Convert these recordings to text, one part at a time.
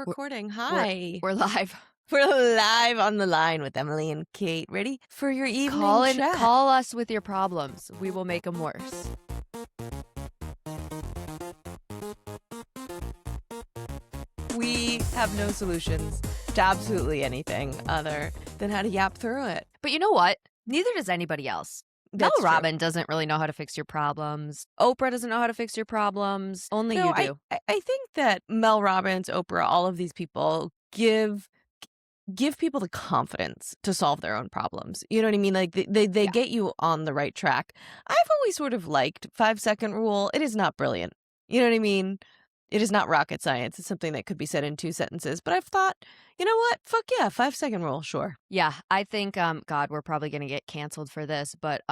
recording. We're, Hi. we're live. We're live on the line with Emily and Kate. Ready for your evening chat? Call us with your problems. We will make them worse. We have no solutions to absolutely anything other than how to yap through it. But you know what? Neither does anybody else. Mel That's true. Robbins doesn't really know how to fix your problems. Oprah doesn't know how to fix your problems. Only No, you do. I think that Mel Robbins, Oprah, all of these people give people the confidence to solve their own problems. You know what I mean? Like they Yeah. get you on the right track. I've always sort of liked 5-second rule. It is not brilliant. You know what I mean? It is not rocket science. It's something that could be said in 2 sentences. But I've thought, you know what? Fuck yeah, 5-second rule, sure. Yeah, I think, God, we're probably going to get canceled for this, but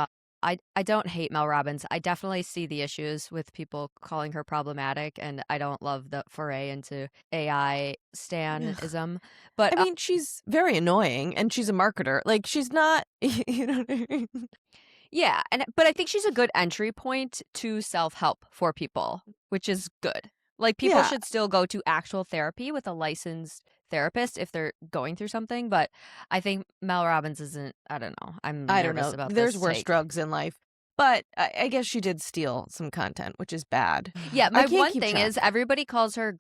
I don't hate Mel Robbins. I definitely see the issues with people calling her problematic, and I don't love the foray into AI stanism. But I mean, she's very annoying, and she's a marketer. Like, she's not, you know what I mean? yeah, but I think she's a good entry point to self-help for people, which is good. Like, people Yeah. should still go to actual therapy with a licensed therapist if they're going through something, but I think Mel Robbins isn't, I don't know. I don't nervous know. about There's this worse take. drugs in life. But I guess she did steal some content, which is bad. Yeah, I my can't one keep thing track. is everybody calls her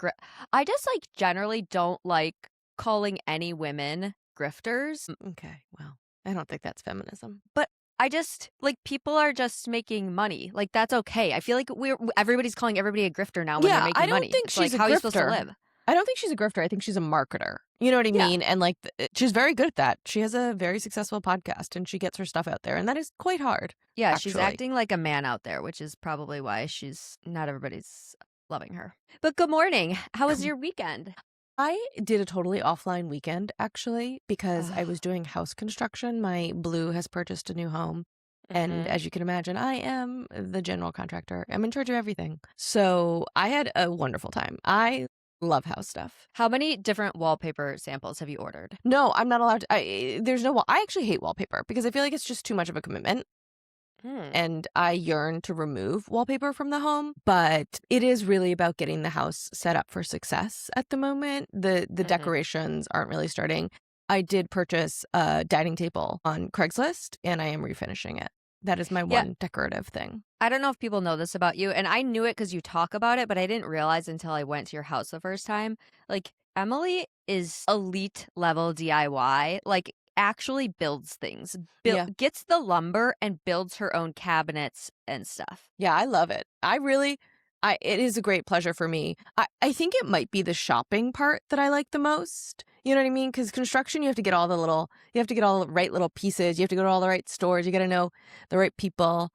I just like generally don't like calling any women grifters. Okay, well, I don't think that's feminism. But I just like people are just making money. Like that's okay. I feel like everybody's calling everybody a grifter now when they're Yeah, making I don't money. think It's she's like a how are you supposed to grifter. live? I don't think she's a grifter. I think she's a marketer. You know what I Yeah. mean? And like, she's very good at that. She has a very successful podcast and she gets her stuff out there. And that is quite hard. Yeah, she's actually. acting like a man out there, which is probably why she's not everybody's loving her. But good morning. How was your weekend? I did a totally offline weekend, actually, because I was doing house construction. My Blue has purchased a new home. And as you can imagine, I am the general contractor. I'm in charge of everything. So I had a wonderful time. I love house stuff. How many different wallpaper samples have you ordered? No, I'm not allowed to. There's no wall. I actually hate wallpaper because I feel like it's just too much of a commitment. And I yearn to remove wallpaper from the home, but it is really about getting the house set up for success at the moment. The decorations aren't really starting. I did purchase a dining table on Craigslist, and I am refinishing it. That is my one decorative thing. I don't know if people know this about you, and I knew it because you talk about it, but I didn't realize until I went to your house the first time. Like, Emily is elite level DIY. Like, actually builds things, gets the lumber and builds her own cabinets and stuff. Yeah, I love it. It is a great pleasure for me. I think it might be the shopping part that I like the most. You know what I mean? Because construction, you have to get all the right little pieces. You have to go to all the right stores. You got to know the right people.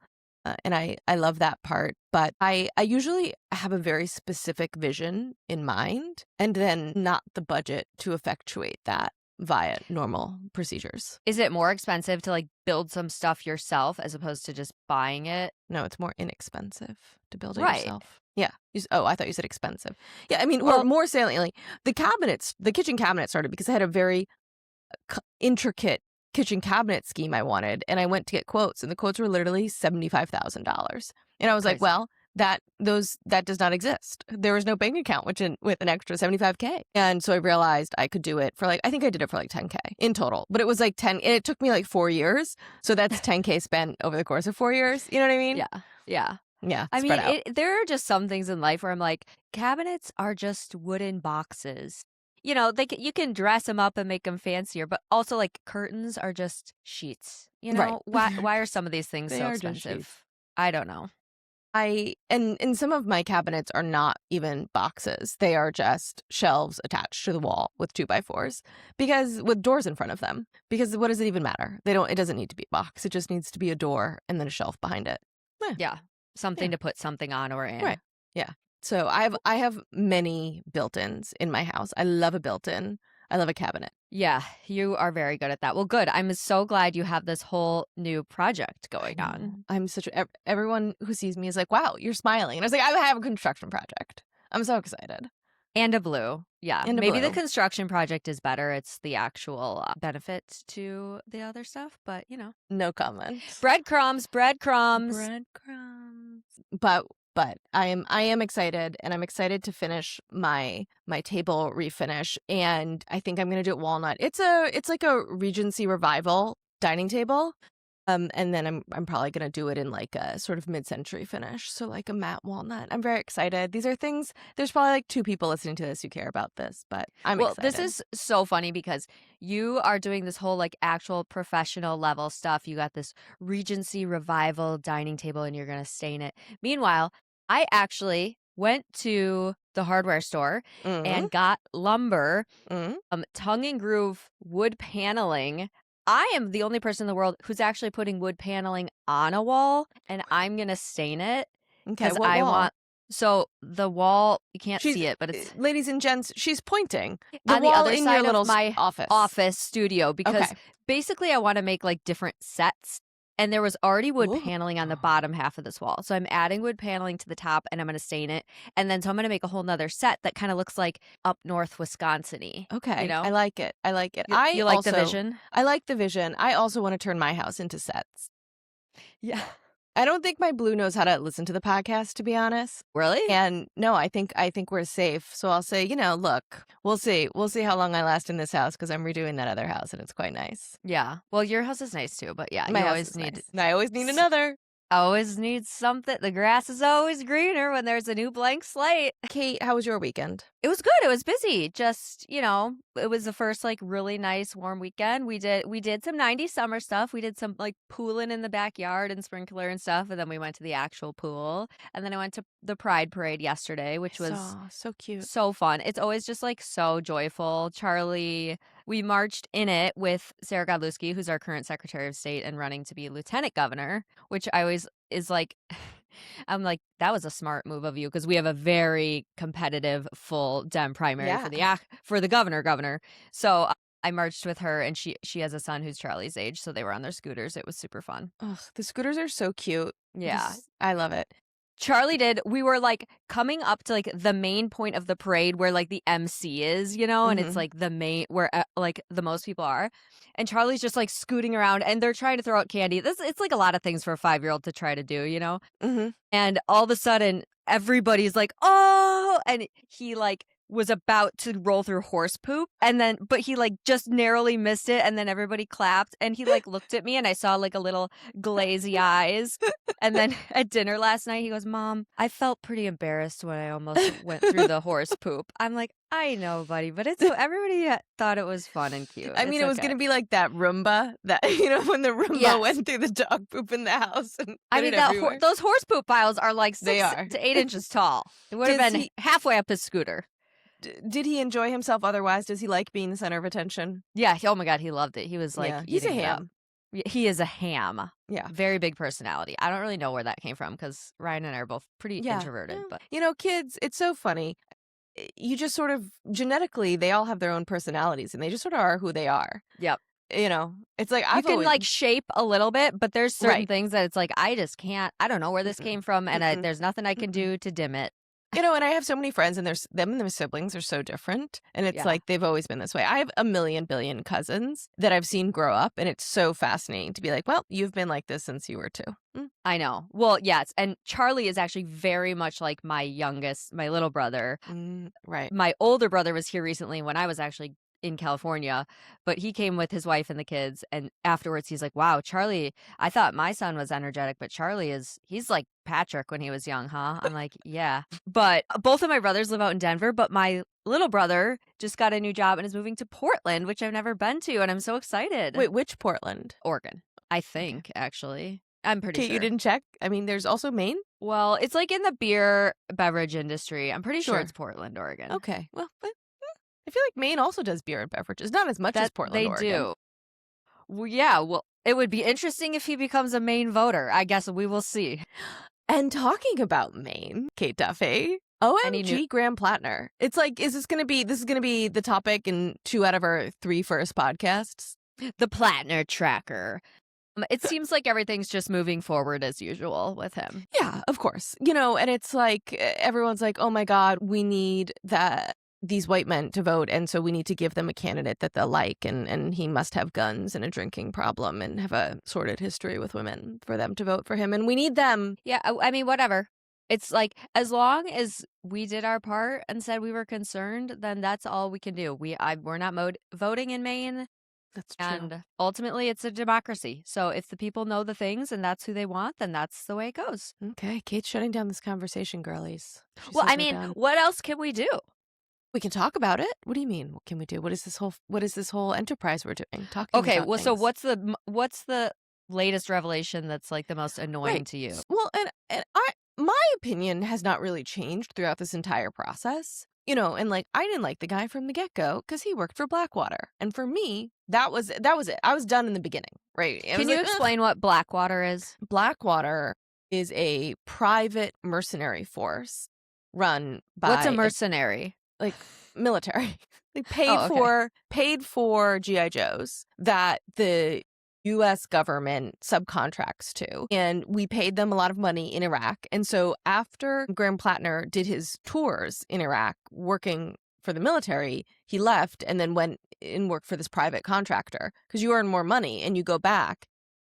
And I love that part. But I usually have a very specific vision in mind and then not the budget to effectuate that via normal procedures. Is it more expensive to like build some stuff yourself as opposed to just buying it? No, it's more inexpensive to build it Right. yourself. Yeah. I thought you said expensive. Yeah, I mean, well, more saliently, the kitchen cabinet started because I had a very intricate kitchen cabinet scheme I wanted, and I went to get quotes, and the quotes were literally $75,000. And I was like, well, that does not exist. There was no bank account with an extra $75K. And so I realized I could do it for I think I did it for $10K in total, but it was 10, and it took me 4 years. So that's $10K spent over the course of 4 years. You know what I mean? Yeah. Yeah. I mean, there are just some things in life where I'm like, cabinets are just wooden boxes. You know, you can dress them up and make them fancier, but also curtains are just sheets. You know, right. why are some of these things so expensive? I don't know. And some of my cabinets are not even boxes. They are just shelves attached to the wall with 2x4s with doors in front of them. Because what does it even matter? It doesn't need to be a box. It just needs to be a door and then a shelf behind it. Yeah. Something to put something on or in. Right. Yeah. So I have many built-ins in my house. I love a built-in. I love a cabinet. Yeah, you are very good at that. Well, good. I'm so glad you have this whole new project going on. I'm everyone who sees me is like, wow, you're smiling. And I was like, I have a construction project. I'm so excited. And a Blue. Yeah. And maybe the construction project is better. It's the actual benefit to the other stuff, but no comment. Breadcrumbs. But But I am excited, and I'm excited to finish my table refinish, and I think I'm gonna do it walnut. It's like a Regency Revival dining table. And then I'm probably gonna do it in like a sort of mid-century finish, so like a matte walnut. I'm very excited. These are things. There's probably like 2 people listening to this who care about this, but I'm excited. This is so funny because you are doing this whole like actual professional level stuff. You got this Regency Revival dining table, and you're gonna stain it. Meanwhile, I actually went to the hardware store and got lumber, tongue and groove wood paneling. I am the only person in the world who's actually putting wood paneling on a wall, and I'm gonna stain it Okay, because what I wall? want. So the wall, you can't She's- see it, but it's ladies and gents, she's pointing. The on wall the other in side your little of my office studio because Okay. basically I want to make like different sets. And there was already wood Ooh. paneling on the bottom half of this wall. So I'm adding wood paneling to the top, and I'm going to stain it. And then so I'm going to make a whole nother set that kind of looks like up north Wisconsin-y. Okay, You know? I like it. I like it. You like the vision? I like the vision. I also want to turn my house into sets. Yeah. I don't think my blue knows how to listen to the podcast, to be honest. Really? And no, I think we're safe. So I'll say, look, we'll see how long I last in this house because I'm redoing that other house and it's quite nice. Yeah. Well, your house is nice too, but yeah, My you house always is need. nice. And I always need another. Always need something. The grass is always greener when there's a new blank slate. Kate, how was your weekend? It was good. It was busy. Just, it was the first like really nice warm weekend. We did some 90s summer stuff. We did some like pooling in the backyard and sprinkler and stuff, and then we went to the actual pool. And then I went to the Pride Parade yesterday, which was so cute. so fun. It's always just like so joyful. We marched in it with Sarah Godlewski, who's our current Secretary of State and running to be Lieutenant Governor, which I always is like, I'm like, that was a smart move of you because we have a very competitive full Dem primary for the governor. So I marched with her, and she has a son who's Charlie's age, so they were on their scooters. It was super fun. Ugh, the scooters are so cute. Yeah. I love it. We were like coming up to like the main point of the parade where like the MC is, and it's like the main where like the most people are. And Charlie's just like scooting around, and they're trying to throw out candy. It's like a lot of things for a 5-year-old to try to do, And all of a sudden everybody's like, oh, and he like was about to roll through horse poop, but he like just narrowly missed it, and then everybody clapped, and he like looked at me, and I saw like a little glazy eyes. And then at dinner last night he goes, Mom, I felt pretty embarrassed when I almost went through the horse poop. I'm like, I know, buddy, but everybody thought it was fun and cute. I mean, it was going to be like that Roomba that, when the Roomba went through the dog poop in the house. And I mean, those horse poop piles are like 6 to 8 inches tall. It would have been halfway up his scooter. Did he enjoy himself otherwise? Does he like being the center of attention? Yeah. Oh my God, he loved it. He was like, he's a ham. He is a ham. Yeah. Very big personality. I don't really know where that came from because Ryan and I are both pretty introverted. But kids, it's so funny. You just sort of genetically, they all have their own personalities, and they just sort of are who they are. Yep. It's like you can like shape a little bit, but there's certain things that it's like I just can't. I don't know where this came from, and there's nothing I can do to dim it. And I have so many friends, and them and their siblings are so different. And it's like they've always been this way. I have a million billion cousins that I've seen grow up, and it's so fascinating to be like, well, you've been like this since you were 2. I know. Well, yes. And Charlie is actually very much like my little brother. Right. My older brother was here recently when I was actually in California, but he came with his wife and the kids, and afterwards he's like, wow, Charlie, I thought my son was energetic, but he's like Patrick when he was young, huh? I'm like, yeah. But both of my brothers live out in Denver, but my little brother just got a new job and is moving to Portland, which I've never been to, and I'm so excited. Wait, which Portland? Oregon, I think, actually. I'm pretty sure. You didn't check? I mean, there's also Maine? Well, it's like in the beer beverage industry. I'm pretty sure it's Portland, Oregon. Okay. Well, I feel like Maine also does beer and beverages. Not as much as Portland, Oregon. They do. Well, yeah. Well, it would be interesting if he becomes a Maine voter. I guess we will see. And talking about Maine, Kate Duffy, OMG Graham Platner. It's like, this is going to be the topic in 2 out of our 3 first podcasts. The Platner tracker. It seems like everything's just moving forward as usual with him. Yeah, of course. And it's like, everyone's like, oh my God, we need these white men to vote, and so we need to give them a candidate that they'll like, and he must have guns and a drinking problem and have a sordid history with women for them to vote for him, and we need them. Yeah, I mean, whatever. It's like, as long as we did our part and said we were concerned, then that's all we can do. We're not voting in Maine, That's true. and ultimately it's a democracy. So if the people know the things and that's who they want, then that's the way it goes. Okay, Kate's shutting down this conversation, girlies. She Well, says I we're mean, done. what else can we do? We can talk about it. What do you mean? What can we do? What is this whole enterprise we're doing? Talking Okay, about well, so things. what's the latest revelation that's like the most annoying Right. to you? Well, and my opinion has not really changed throughout this entire process. You know, and like I didn't like the guy from the get-go because he worked for Blackwater. And for me, that was it. I was done in the beginning, right? It Can was you like, ugh. explain what Blackwater is? Blackwater is a private mercenary force run by What's a mercenary? like military. They Oh, okay. paid for GI Joes that the US government subcontracts to, and we paid them a lot of money in Iraq. And so after Graham Platner did his tours in Iraq working for the military, he left and then went and worked for this private contractor because you earn more money and you go back.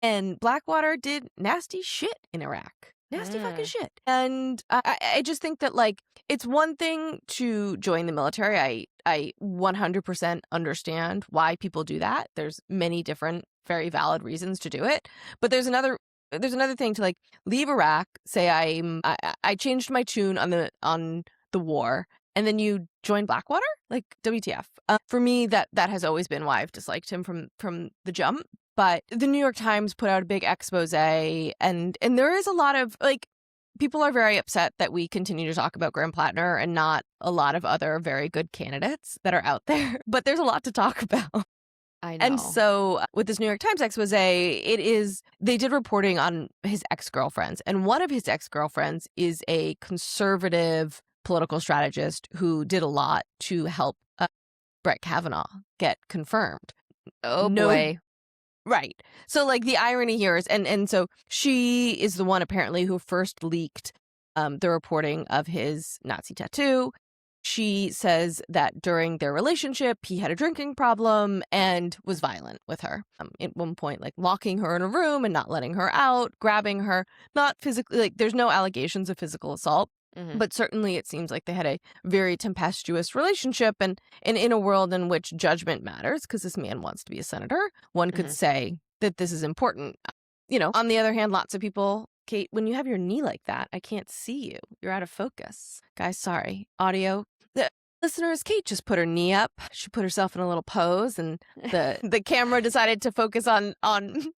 And Blackwater did nasty shit in Iraq. Nasty fucking shit. And I just think that, like, it's one thing to join the military. I 100% understand why people do that. There's many different, very valid reasons to do it. But there's another thing to, like, leave Iraq, say I changed my tune on the war, and then you join Blackwater? Like, WTF. For me, that has always been why I've disliked him from the jump. But the New York Times put out a big expose, and there is a lot of, like, people are very upset that we continue to talk about Graham Platner and not a lot of other very good candidates that are out there. But there's a lot to talk about. I know. And so with this New York Times expose, they did reporting on his ex-girlfriends. And one of his ex-girlfriends is a conservative political strategist who did a lot to help Brett Kavanaugh get confirmed. Oh, No. boy. Right. So, like, the irony here is, and so she is the one apparently who first leaked the reporting of his Nazi tattoo. She says that during their relationship, he had a drinking problem and was violent with her. At one point, like, locking her in a room and not letting her out, grabbing her, not physically, like, there's no allegations of physical assault. Mhm. But certainly it seems like they had a very tempestuous relationship, and in a world in which judgment matters, because this man wants to be a senator, one could say that this is important. You know, on the other hand, lots of people, Kate, when you have your knee like that, I can't see you. You're out of focus. Guys, sorry. Audio. The listeners, Kate just put her knee up. She put herself in a little pose, and the camera decided to focus on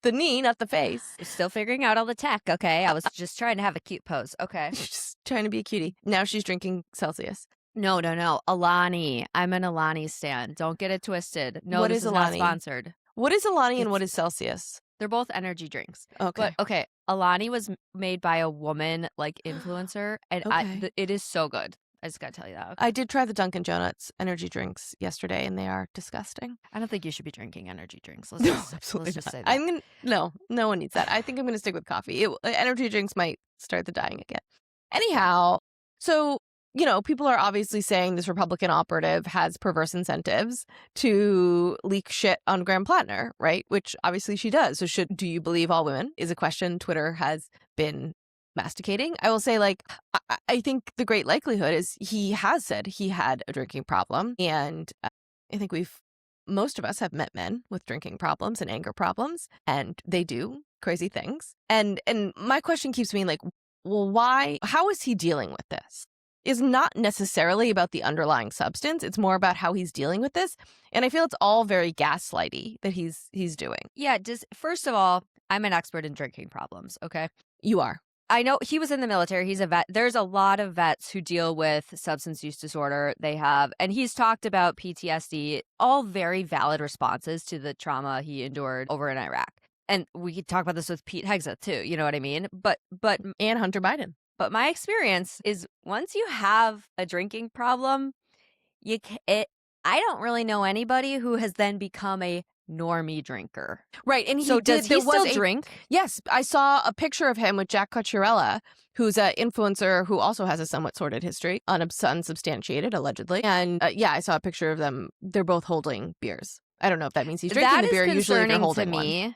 the knee, not the face. Still figuring out all the tech, okay? I was just trying to have a cute pose, okay? She's just trying to be a cutie. Now she's drinking Celsius. No. Alani. I'm an Alani stan. Don't get it twisted. No, What this is is not Alani? sponsored. What is Alani and what It's- is Celsius? They're both energy drinks. Okay. But, okay, Alani was made by a woman, like, influencer, and Okay. it is so good. I just gotta tell you that. Okay? I did try the Dunkin' Donuts energy drinks yesterday, and they are disgusting. I don't think you should be drinking energy drinks. No, absolutely let's just say not. that. No one needs that. I think I'm gonna stick with coffee. Energy drinks might start the dying again. Anyhow, so, you know, people are obviously saying this Republican operative has perverse incentives to leak shit on Graham Platner, right? Which obviously she does. So do you believe all women is a question Twitter has been masticating. I will say, like, I think the great likelihood is he has said he had a drinking problem. And I think most of us have met men with drinking problems and anger problems, and they do crazy things. And my question keeps being, like, well, how is he dealing with this? Is not necessarily about the underlying substance. It's more about how he's dealing with this. And I feel it's all very gaslighty that he's doing. Yeah, first of all, I'm an expert in drinking problems, okay? You are. I know he was in the military. He's a vet. There's a lot of vets who deal with substance use disorder. And he's talked about PTSD, all very valid responses to the trauma he endured over in Iraq. And we could talk about this with Pete Hegseth too. You know what I mean? But And Hunter Biden. But my experience is once you have a drinking problem, I don't really know anybody who has then become a normie drinker. Right. And does he still drink? Yes. I saw a picture of him with Jack Cocciarella, who's an influencer who also has a somewhat sordid history, unsubstantiated, allegedly. And I saw a picture of them. They're both holding beers. I don't know if that means he's drinking the beer. Usually they're holding to me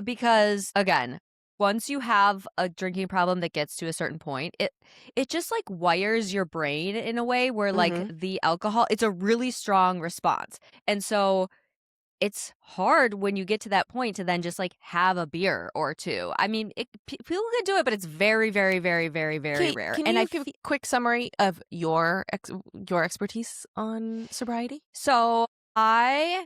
because, again, once you have a drinking problem that gets to a certain point, it just like wires your brain in a way where like the alcohol, it's a really strong response. And so it's hard when you get to that point to then just like have a beer or two. I mean, people can do it, but it's very, very, very, very, very Kate, rare. Can and you give a quick summary of your expertise on sobriety? So I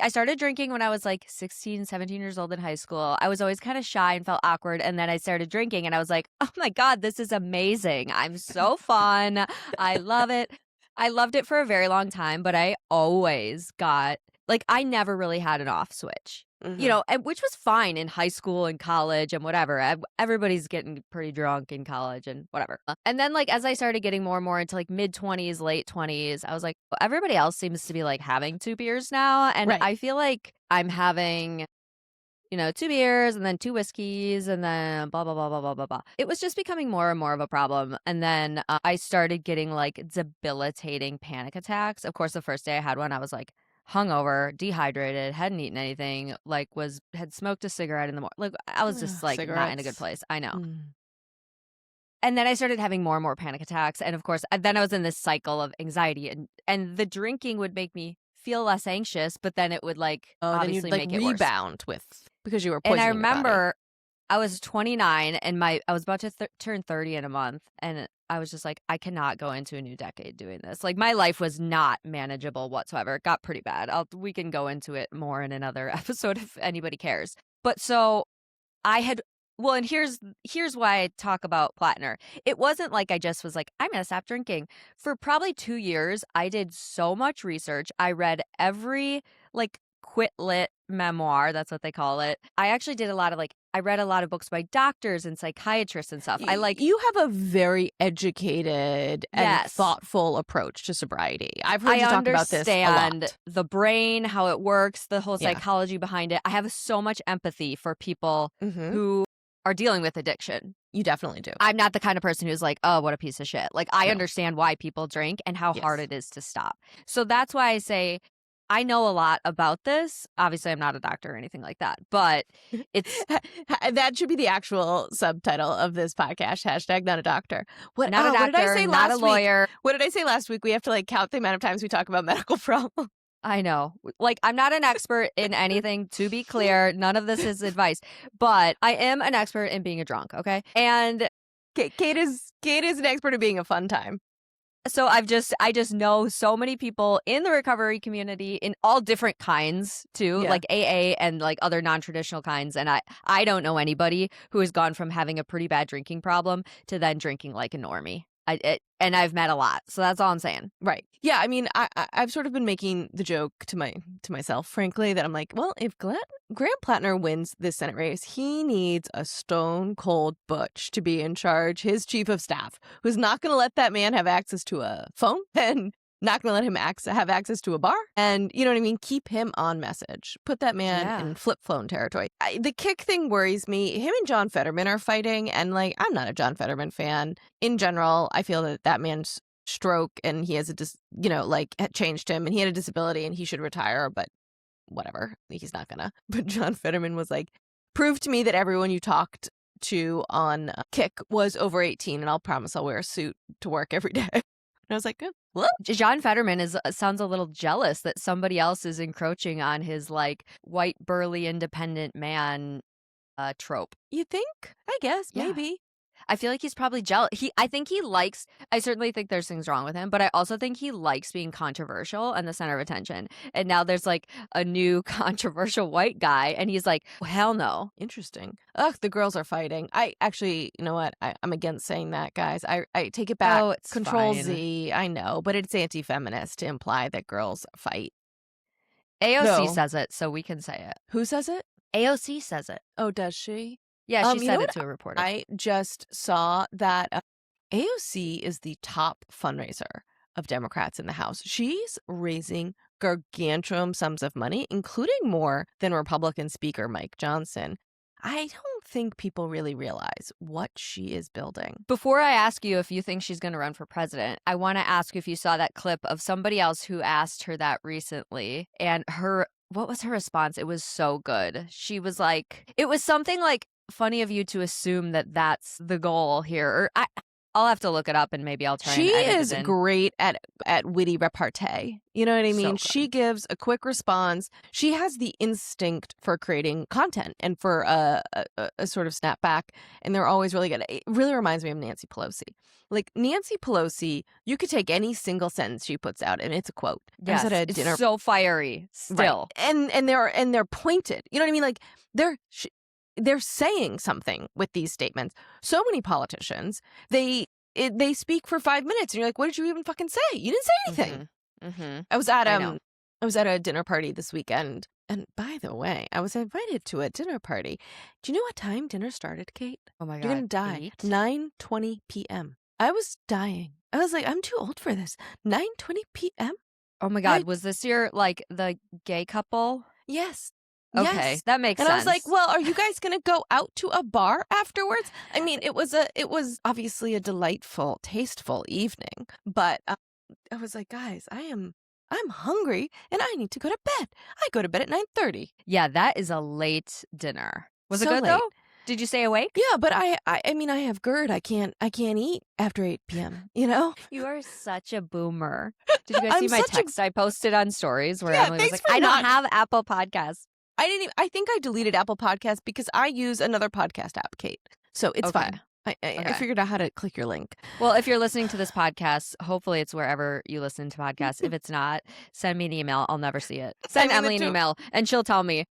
started drinking when I was like 16, 17 years old in high school. I was always kind of shy and felt awkward. And then I started drinking and I was like, oh my God, this is amazing. I'm so fun. I love it. I loved it for a very long time, but I always got I never really had an off switch. You know, and which was fine in high school and college and whatever. Everybody's getting pretty drunk in college and whatever. And then as I started getting more and more into mid-20s, late 20s, I was like, well, everybody else seems to be having 2 beers now. And I feel like I'm having, 2 beers and then 2 whiskeys and then blah, blah, blah, blah, blah, blah, blah. It was just becoming more and more of a problem. And then I started getting debilitating panic attacks. Of course, the first day I had one, I was hungover, dehydrated, hadn't eaten anything, had smoked a cigarette in the morning. I was just not in a good place. I know. And then I started having more and more panic attacks. And of course, then I was in this cycle of anxiety and the drinking would make me feel less anxious, but then it would obviously then you'd make it rebound with because you were poisoning And I your body. remember I was 29 and I was about to turn 30 in a month. And I was just I cannot go into a new decade doing this. My life was not manageable whatsoever. It got pretty bad. We can go into it more in another episode if anybody cares. But so I had, well, and here's why I talk about Platner. It wasn't I just was I'm going to stop drinking. For probably 2 years, I did so much research. I read every quit lit memoir. That's what they call it. I actually did a lot of I read a lot of books by doctors and psychiatrists and stuff. You have a very educated and thoughtful approach to sobriety. I've heard you talk about this a lot. I understand the brain, how it works, the whole psychology behind it. I have so much empathy for people who are dealing with addiction. You definitely do. I'm not the kind of person who's oh, what a piece of shit. I understand why people drink and how hard it is to stop. So that's why I say I know a lot about this. Obviously, I'm not a doctor or anything like that, but it's that should be the actual subtitle of this podcast. #, not a doctor. Not a doctor, what did I say not a lawyer. What did I say last week? We have to count the amount of times we talk about medical problems. I know. I'm not an expert in anything, to be clear. None of this is advice, but I am an expert in being a drunk, okay? And Kate is an expert at being a fun time. So I just know so many people in the recovery community in all different kinds too, like AA and other non-traditional kinds. And I don't know anybody who has gone from having a pretty bad drinking problem to then drinking like a normie. And I've met a lot. So that's all I'm saying. Right. Yeah. I mean, I've sort of been making the joke to myself, frankly, that I'm well, if Graham Platner wins this Senate race, he needs a stone cold butch to be in charge, his chief of staff, who's not going to let that man have access to a phone and not going to let him have access to a bar. And, you know what I mean? Keep him on message. Put that man in flip phone territory. The kick thing worries me. Him and John Fetterman are fighting. And I'm not a John Fetterman fan. In general, I feel that man's stroke and he has changed him and he had a disability and he should retire. But whatever. He's not gonna. But John Fetterman was prove to me that everyone you talked to on Kick was over 18 and I'll promise I'll wear a suit to work every day. And I was what? John Fetterman sounds a little jealous that somebody else is encroaching on his white, burly, independent man trope. You think? I guess, maybe. I feel he's probably jealous. I certainly think there's things wrong with him, but I also think he likes being controversial and the center of attention. And now there's a new controversial white guy and he's well, hell no. Interesting. Ugh, the girls are fighting. I actually, you know what? I'm against saying that, guys. I take it back. Oh, it's Control fine. Z, I know, but it's anti-feminist to imply that girls fight. AOC says it, so we can say it. Who says it? AOC says it. Oh, does she? Yeah, she said it to a reporter. I just saw that AOC is the top fundraiser of Democrats in the House. She's raising gargantuan sums of money, including more than Republican Speaker Mike Johnson. I don't think people really realize what she is building. Before I ask you if you think she's going to run for president, I want to ask if you saw that clip of somebody else who asked her that recently and what was her response? It was so good. She was it was something funny of you to assume that that's the goal here. Or I'll have to look it up and maybe I'll try and edit She is it in. great at witty repartee. You know what I mean? So She gives a quick response. She has the instinct for creating content and for a sort of snapback. And they're always really good. It really reminds me of Nancy Pelosi. Like Nancy Pelosi, you could take any single sentence she puts out and it's a quote. I was Yes, at a it's dinner, so fiery still. right. And they're pointed. You know what I mean? Like they're saying something with these statements. So many politicians, they speak for 5 minutes and you're like, what did you even fucking say? You didn't say anything. Mm-hmm. I was at I know. a dinner party this weekend. And by the way, I was invited to a dinner party. Do you know what time dinner started, Kate? Oh my God. You're gonna die. 9:20 p.m. I was dying. I was like, I'm too old for this. 9:20 p.m. Oh my God. Was this your, like, the gay couple? Yes. Okay, Yes. that makes And sense. I was like, well, are you guys going to go out to a bar afterwards? I mean, it was obviously a delightful, tasteful evening, but I was like, guys, I'm hungry and I need to go to bed. I go to bed at 9:30. Yeah, that is a late dinner. Was it So good late. though? Did you stay awake? Yeah, but I mean, I have GERD. I can't eat after 8 p.m., you know? You are such a boomer. Did you guys see I'm my such a- text I posted on stories where Yeah, Emily was thanks like, for I not- don't have Apple Podcasts. I think I deleted Apple Podcasts because I use another podcast app, Kate. So it's Okay. fine. I figured out how to click your link. Well, if you're listening to this podcast, hopefully it's wherever you listen to podcasts. If it's not, send me an email. I'll never see it. Send Emily an email and she'll tell me.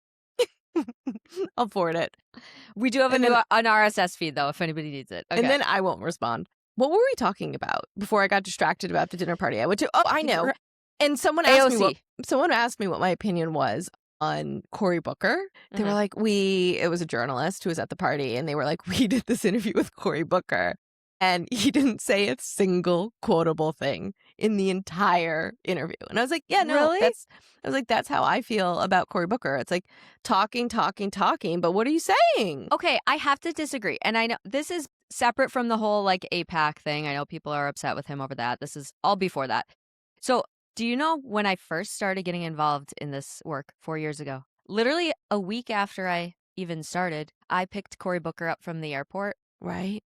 I'll forward it. We do have an RSS feed though, if anybody needs it. Okay. And then I won't respond. What were we talking about before I got distracted about the dinner party I went to? Oh, I know. And someone asked me what my opinion was on Cory Booker. They were like, it was a journalist who was at the party, and they were like, we did this interview with Cory Booker, and he didn't say a single quotable thing in the entire interview. And I was like, yeah, no, Really? that's how I feel about Cory Booker. It's like talking, but what are you saying? Okay, I have to disagree. And I know this is separate from the whole like APAC thing. I know people are upset with him over that. This is all before that. So do you know when I first started getting involved in this work 4 years ago? Literally a week after I even started, I picked Cory Booker up from the airport. Right.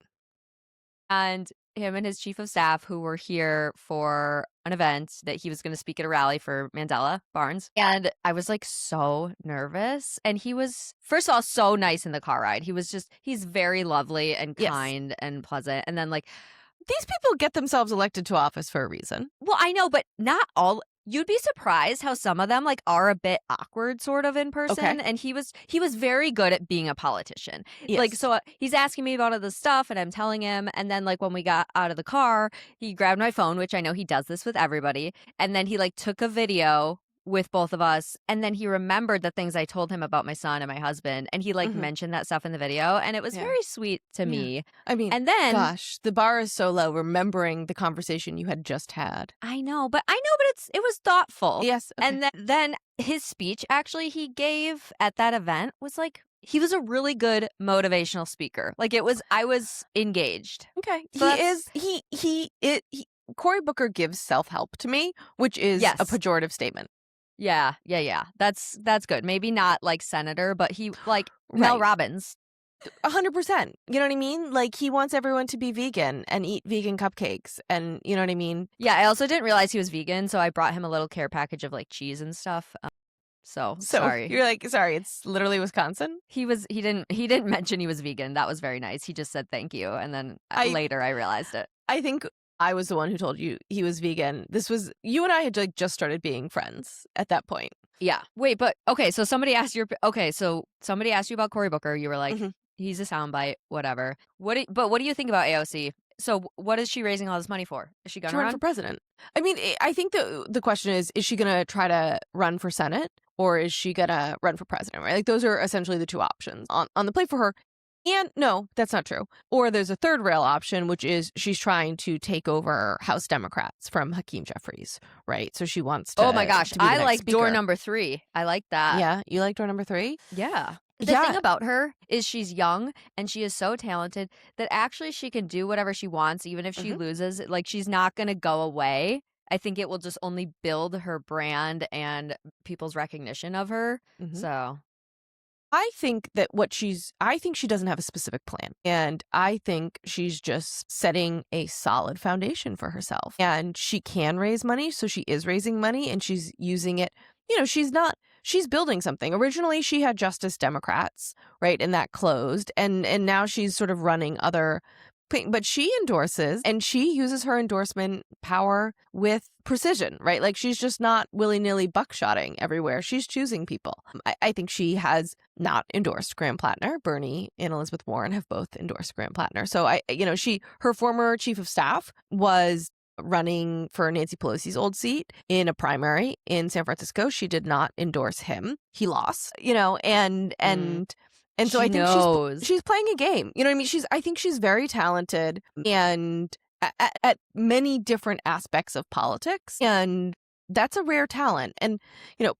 And him and his chief of staff, who were here for an event that he was going to speak at a rally for Mandela Barnes. And I was like so nervous. And he was, first of all, so nice in the car ride. He's very lovely and kind and pleasant. And then like, these people get themselves elected to office for a reason. Well, I know, but not all. You'd be surprised how some of them like are a bit awkward sort of in person. Okay. And he was very good at being a politician. Yes. Like, so he's asking me about all this stuff and I'm telling him. And then like when we got out of the car, he grabbed my phone, which I know he does this with everybody. And then he like took a video with both of us. And then he remembered the things I told him about my son and my husband. And he like mentioned that stuff in the video. And it was very sweet to me. I mean, and then, gosh, the bar is so low remembering the conversation you had just had. I know, but it was thoughtful. Yes. Okay. And then his speech actually he gave at that event was like, he was a really good motivational speaker. Like I was engaged. Okay. So Cory Booker gives self-help to me, which is a pejorative statement. Yeah. That's good. Maybe not like senator, but he like Mel Robbins. 100%. You know what I mean? Like he wants everyone to be vegan and eat vegan cupcakes, and you know what I mean? Yeah, I also didn't realize he was vegan, so I brought him a little care package of like cheese and stuff. So sorry. You're like, sorry, it's literally Wisconsin? He didn't mention he was vegan. That was very nice. He just said thank you, and then later I realized it. I think I was the one who told you he was vegan. You and I had like just started being friends at that point. Yeah. Wait, but okay, so somebody asked you about Cory Booker. You were like, he's a soundbite, whatever. What do you think about AOC? So what is she raising all this money for? Is she going to run for president? I mean, I think the question is she going to try to run for Senate or is she going to run for president, right? Like those are essentially the two options on the plate for her. And no, that's not true. Or there's a third rail option, which is she's trying to take over House Democrats from Hakeem Jeffries, right? So she wants to. Oh my gosh, I like speaker. door number 3. I like that. Yeah, you like door number 3? Yeah. The thing about her is she's young and she is so talented that actually she can do whatever she wants, even if she loses. Like she's not going to go away. I think it will just only build her brand and people's recognition of her. So I think that I think she doesn't have a specific plan. And I think she's just setting a solid foundation for herself. And she can raise money. So she is raising money and she's using it. She's building something. Originally, she had Justice Democrats, right? And that closed. And now she's sort of running other. But she endorses and she uses her endorsement power with precision, right? Like she's just not willy-nilly buckshotting everywhere. She's choosing people. I think she has not endorsed Graham Platner. Bernie and Elizabeth Warren have both endorsed Graham Platner. So her former chief of staff was running for Nancy Pelosi's old seat in a primary in San Francisco. She did not endorse him. He lost, and so I think she's playing a game. You know what I mean? I think she's very talented and at many different aspects of politics. And that's a rare talent. And,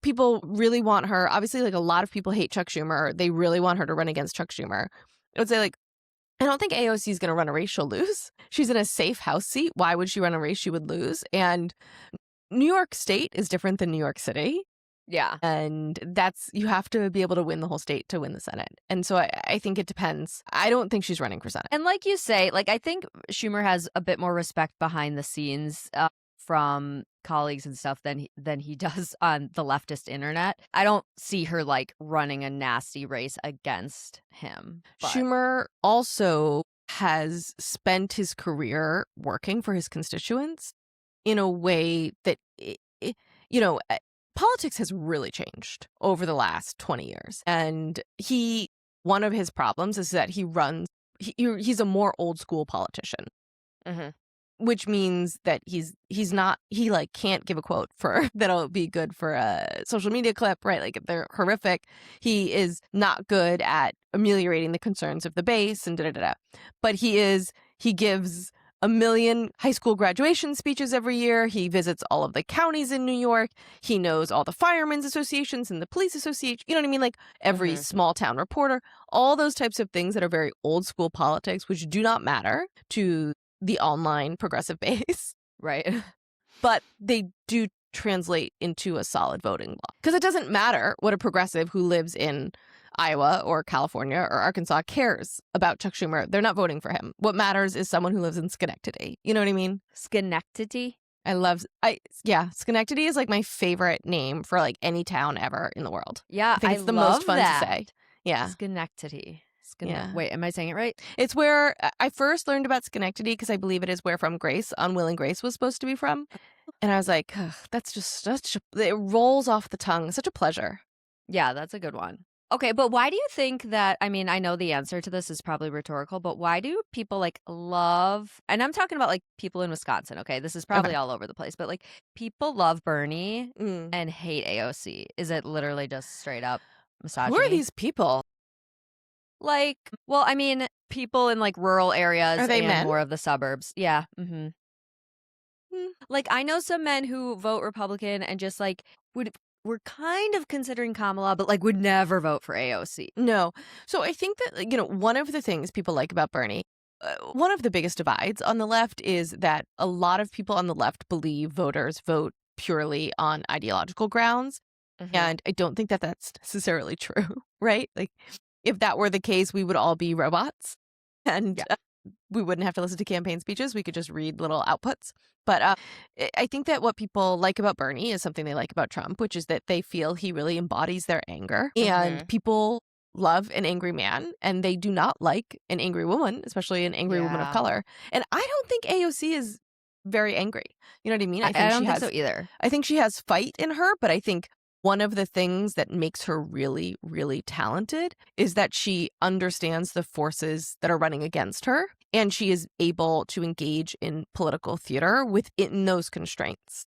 people really want her. Obviously, like a lot of people hate Chuck Schumer. They really want her to run against Chuck Schumer. I would say, like, I don't think AOC is going to run a race she'll lose. She's in a safe House seat. Why would she run a race she would lose? And New York State is different than New York City. Yeah. And you have to be able to win the whole state to win the Senate. And so I think it depends. I don't think she's running for Senate. And like you say, like I think Schumer has a bit more respect behind the scenes from colleagues and stuff than he does on the leftist internet. I don't see her like running a nasty race against him. But. Schumer also has spent his career working for his constituents in a way that, politics has really changed over the last 20 years. And one of his problems is that he's a more old school politician, which means that he can't give a quote that'll be good for a social media clip, right? Like they're horrific. He is not good at ameliorating the concerns of the base and But he gives 1 million high school graduation speeches every year. He visits all of the counties in New York. He knows all the firemen's associations and the police association. You know what I mean? Like every small town reporter, all those types of things that are very old school politics, which do not matter to the online progressive base. Right. But they do translate into a solid voting law. Because it doesn't matter what a progressive who lives in Iowa or California or Arkansas cares about Chuck Schumer. They're not voting for him. What matters is someone who lives in Schenectady. You know what I mean? Schenectady? Schenectady is like my favorite name for like any town ever in the world. Yeah, I think it's the most fun to say. Yeah. Schenectady. Yeah. Wait, am I saying it right? It's where I first learned about Schenectady because I believe it is where From Grace, Unwilling Grace was supposed to be from. And I was like, that's just it rolls off the tongue. Such a pleasure. Yeah, that's a good one. Okay, but why do you think that, I mean, I know the answer to this is probably rhetorical, but why do people like love, and I'm talking about like people in Wisconsin, okay? This is probably all over the place, but like people love Bernie and hate AOC. Is it literally just straight up misogyny? Who are these people? Like, well, I mean, people in like rural areas are they and men? More of the suburbs. Yeah. Like, I know some men who vote Republican and just like we're kind of considering Kamala, but like would never vote for AOC. No. So I think that, one of the things people like about Bernie, one of the biggest divides on the left is that a lot of people on the left believe voters vote purely on ideological grounds. And I don't think that that's necessarily true, right? Like if that were the case, we would all be robots and we wouldn't have to listen to campaign speeches. We could just read little outputs. But I think that what people like about Bernie is something they like about Trump, which is that they feel he really embodies their anger. And people love an angry man and they do not like an angry woman, especially an angry woman of color. And I don't think AOC is very angry. You know what I mean? I don't think so either. I think she has fight in her, but I think one of the things that makes her really, really talented is that she understands the forces that are running against her, and she is able to engage in political theater within those constraints,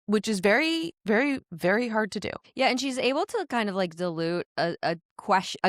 which is very, very, very hard to do. Yeah, and she's able to kind of like dilute a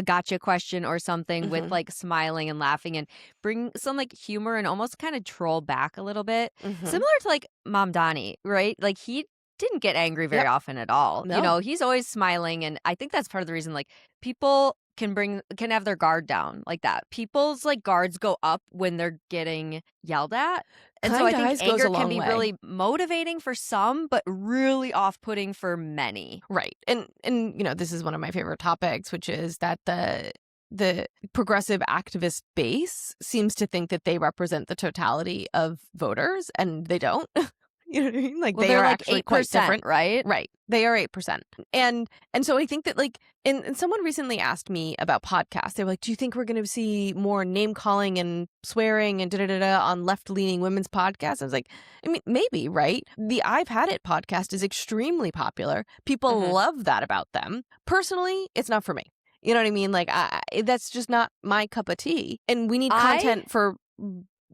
gotcha question or something with like smiling and laughing and bring some like humor and almost kind of troll back a little bit. Similar to like Mom Donnie, right? Like he didn't get angry very often at all. No. You know, he's always smiling. And I think that's part of the reason like people can have their guard down like that. People's like guards go up when they're getting yelled at. And so I think anger can be really motivating for some, but really off-putting for many. Right. And you know, this is one of my favorite topics, which is that the progressive activist base seems to think that they represent the totality of voters, and they don't. You know what I mean? Like, well, they are like actually 8%, quite different, right? Right. They are 8%. And so I think that, like, and someone recently asked me about podcasts. They were like, do you think we're going to see more name calling and swearing and da-da-da-da on left-leaning women's podcasts? I was like, I mean, maybe, right? The I've Had It podcast is extremely popular. People love that about them. Personally, it's not for me. You know what I mean? Like, that's just not my cup of tea. And we need content for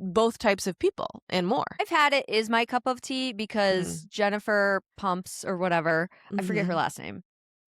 both types of people and more. I've Had It is my cup of tea because Jennifer Pumps or whatever, I forget her last name.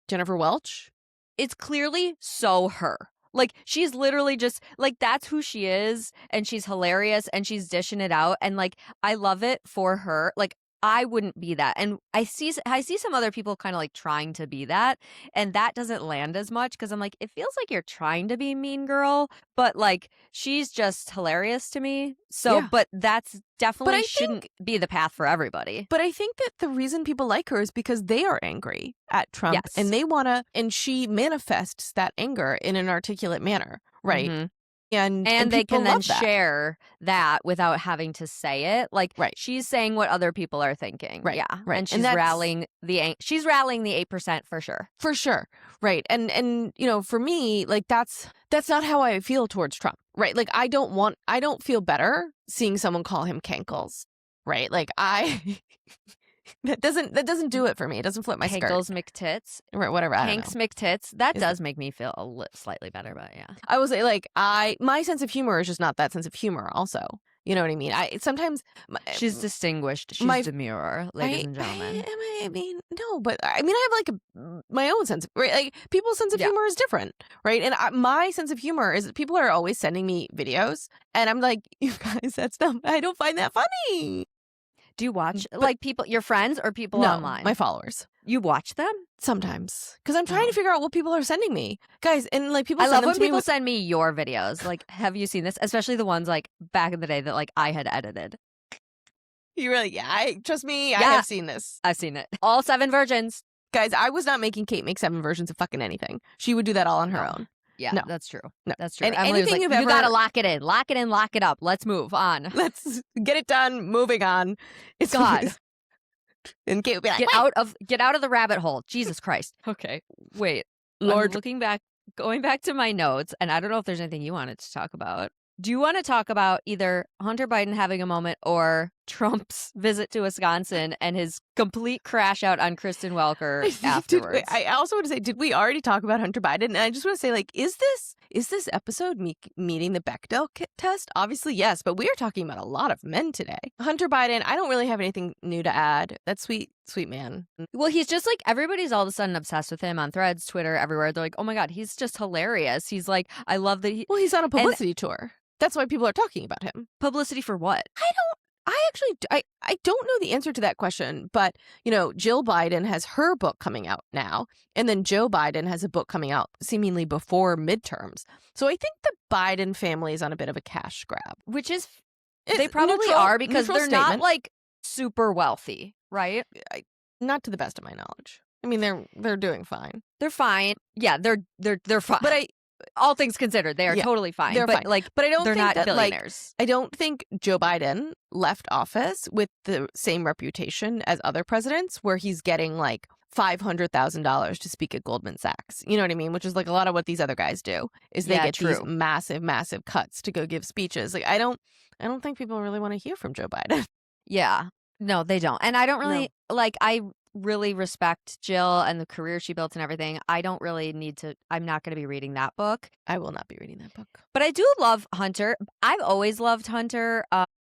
Jennifer Welch? It's clearly so her. Like, she's literally just, like, that's who she is, and she's hilarious, and she's dishing it out, and, like, I love it for her. Like, I wouldn't be that. And I see some other people kind of like trying to be that, and that doesn't land as much because I'm like, it feels like you're trying to be mean girl, but like she's just hilarious to me. So, but that's definitely shouldn't be the path for everybody. But I think that the reason people like her is because they are angry at Trump, and they want to, and she manifests that anger in an articulate manner, right? And they can then share that without having to say it. Like, she's saying what other people are thinking. Right. Yeah. Right. And she's rallying the 8% for sure. For sure. Right. And you know, for me, like that's not how I feel towards Trump. Right. Like, I don't feel better seeing someone call him cankles. Right. Like, that doesn't do it for me. It doesn't flip my skirt. Cankles McTits. Right, whatever. Hanks McTits. That does make me feel slightly better, but yeah. I will say, like, my sense of humor is just not that sense of humor also. You know what I mean? Sometimes she's distinguished. She's demure, ladies and gentlemen. I mean, no, but I mean, I have like my own sense of, right? Like, people's sense of humor is different, right? And my sense of humor is that people are always sending me videos, and I'm like, you guys, I don't find that funny. Do you watch like people, your friends or people online? My followers. You watch them? Sometimes. Because I'm trying to figure out what people are sending me. Guys, and like people I love when people send me your videos. Like, have you seen this? Especially the ones like back in the day that like I had edited. You really, trust me, I have seen this. I've seen it. All 7 versions. Guys, I was not making Kate make 7 versions of fucking anything. She would do that all on her own. Yeah, no. That's true. No. That's true. And Emily was like, you gotta lock it in, lock it up. Let's move on. Let's get it done. Moving on. It's God. And Kate would be like, get out of the rabbit hole. Jesus Christ. Okay, wait. Lord, going back to my notes, and I don't know if there's anything you wanted to talk about. Do you want to talk about either Hunter Biden having a moment or Trump's visit to Wisconsin and his complete crash out on Kristen Welker afterwards? I also want to say, did we already talk about Hunter Biden? And I just want to say, like, is this episode meeting the Bechdel test? Obviously, yes, but we are talking about a lot of men today. Hunter Biden, I don't really have anything new to add. That sweet man. Well, he's just like, everybody's all of a sudden obsessed with him on Threads, Twitter, everywhere. They're like, oh my God, he's just hilarious. He's like, I love that he's on a publicity tour. That's why people are talking about him. Publicity for what? I don't know the answer to that question, but, you know, Jill Biden has her book coming out now, and then Joe Biden has a book coming out seemingly before midterms. So I think the Biden family is on a bit of a cash grab. Which is, they probably are because they're not, like, super wealthy, right? Not to the best of my knowledge. I mean, they're doing fine. They're fine. Yeah, they're fine. But all things considered, they are totally fine. They're fine. Like, but I don't they're think not that, billionaires. Like, I don't think Joe Biden left office with the same reputation as other presidents, where he's getting like $500,000 to speak at Goldman Sachs. You know what I mean? Which is like a lot of what these other guys do. Is they get these massive, massive cuts to go give speeches. Like, I don't think people really want to hear from Joe Biden. Yeah, no, they don't. And I don't really I really respect Jill and the career she built and everything. I don't really need to. I'm not going to be reading that book. I will not be reading that book. But I do love Hunter. I've always loved Hunter.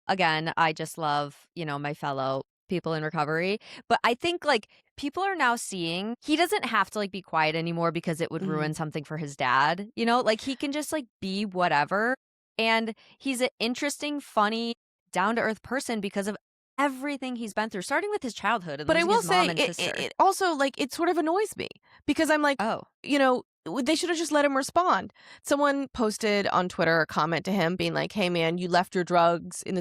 Again, I just love, you know, my fellow people in recovery. But I think like people are now seeing he doesn't have to like be quiet anymore because it would ruin something for his dad. You know, like he can just like be whatever. And he's an interesting, funny, down-to-earth person because of everything he's been through, starting with his childhood. And but I will say, it also, like, it sort of annoys me because I'm like, Oh. they should have just let him respond. Someone posted on Twitter a comment to him being like, hey man, you left your drugs in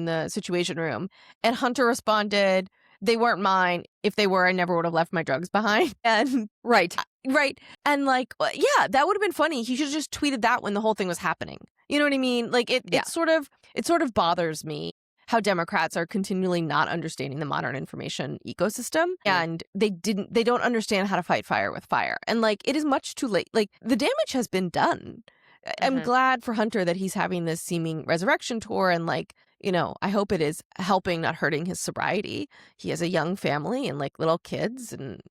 the Situation Room. And Hunter responded, they weren't mine. If they were, I never would have left my drugs behind. And Right. right. And like, yeah, that would have been funny. He should have just tweeted that when the whole thing was happening. You know what I mean? Like it sort of bothers me how Democrats are continually not understanding the modern information ecosystem, and they don't understand how to fight fire with fire. And like, it is much too late. Like, the damage has been done. I'm glad for Hunter that he's having this seeming resurrection tour, and like, I hope it is helping, not hurting his sobriety. He has a young family and like little kids, and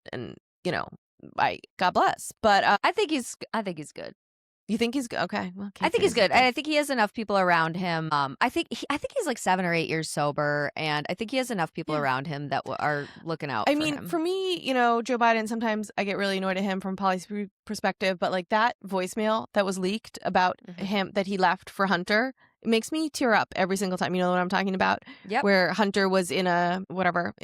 God bless. But I think he's good. You think he's good? Okay. Well, I think he's good. And I think he has enough people around him. I think he's like 7 or 8 years sober, and I think he has enough people around him that are looking out for him. For me, Joe Biden, sometimes I get really annoyed at him from a policy perspective, but like that voicemail that was leaked about him that he left for Hunter, it makes me tear up every single time. You know what I'm talking about? Yep. Where Hunter was in a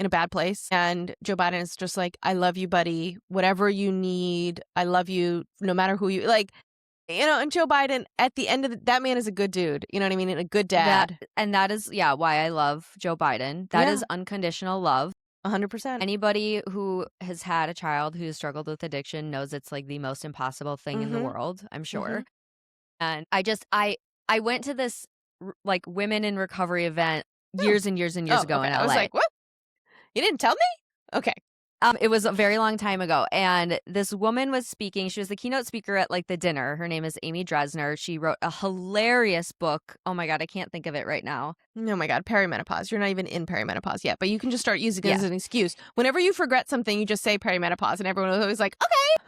bad place, and Joe Biden is just like, I love you, buddy. Whatever you need, I love you no matter who you like. And Joe Biden, at the end of that man is a good dude. You know what I mean? And a good dad. That is, why I love Joe Biden. That is unconditional love. 100%. Anybody who has had a child who has struggled with addiction knows it's like the most impossible thing in the world, I'm sure. And I went to this like women in recovery event years and years and years ago in LA. I was like, what? You didn't tell me? Okay. It was a very long time ago, and this woman was speaking. She was the keynote speaker at like the dinner. Her name is Amy Dresner. She wrote a hilarious book. Oh my God, I can't think of it right now. Oh my God, perimenopause. You're not even in perimenopause yet, but you can just start using it as an excuse. Whenever you regret something, you just say perimenopause, and everyone was always like, okay.